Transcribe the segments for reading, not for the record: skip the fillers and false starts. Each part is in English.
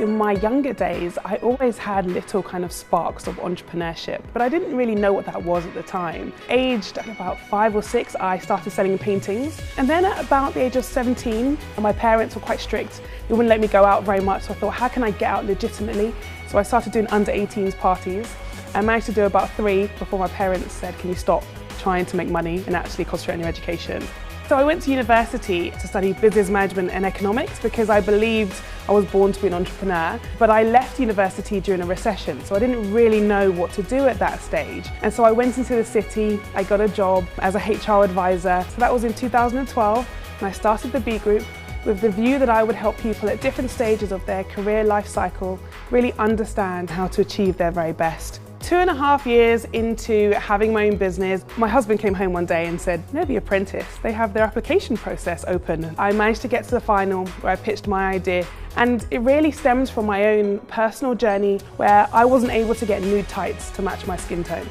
In my younger days, I always had little kind of sparks of entrepreneurship, but I didn't really know what that was at the time. Aged about 5 or 6, I started selling paintings. And then at about the age of 17, my parents were quite strict. They wouldn't let me go out very much, so I thought, how can I get out legitimately? So I started doing under 18s parties. I managed to do about 3 before my parents said, can you stop trying to make money and actually concentrate on your education? So I went to university to study business management and economics because I believed I was born to be an entrepreneur, but I left university during a recession, so I didn't really know what to do at that stage. And so I went into the city, I got a job as a HR advisor. So that was in 2012, and I started the B Group with the view that I would help people at different stages of their career life cycle really understand how to achieve their very best. 2.5 years into having my own business, my husband came home one day and said, you know, The Apprentice, they have their application process open. I managed to get to the final where I pitched my idea, and it really stems from my own personal journey where I wasn't able to get nude tights to match my skin tone.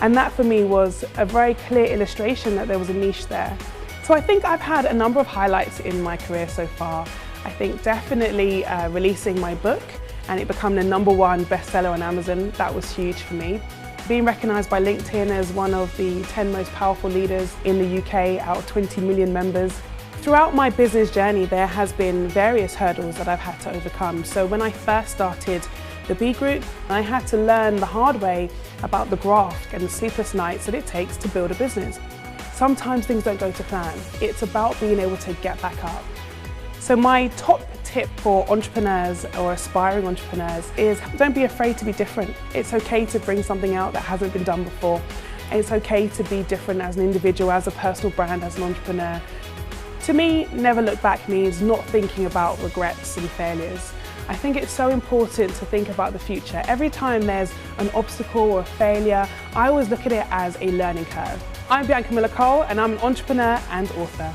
And that for me was a very clear illustration that there was a niche there. So I think I've had a number of highlights in my career so far. I think definitely releasing my book and it becoming the #1 bestseller on Amazon. That was huge for me. Being recognised by LinkedIn as one of the 10 most powerful leaders in the UK out of 20 million members. Throughout my business journey, there has been various hurdles that I've had to overcome. So when I first started the B Group, I had to learn the hard way about the graft and the sleepless nights that it takes to build a business. Sometimes things don't go to plan. It's about being able to get back up. So my top tip for entrepreneurs or aspiring entrepreneurs is don't be afraid to be different. It's okay to bring something out that hasn't been done before. It's okay to be different as an individual, as a personal brand, as an entrepreneur. To me, never look back means not thinking about regrets and failures. I think it's so important to think about the future. Every time there's an obstacle or a failure, I always look at it as a learning curve. I'm Bianca Miller Cole and I'm an entrepreneur and author.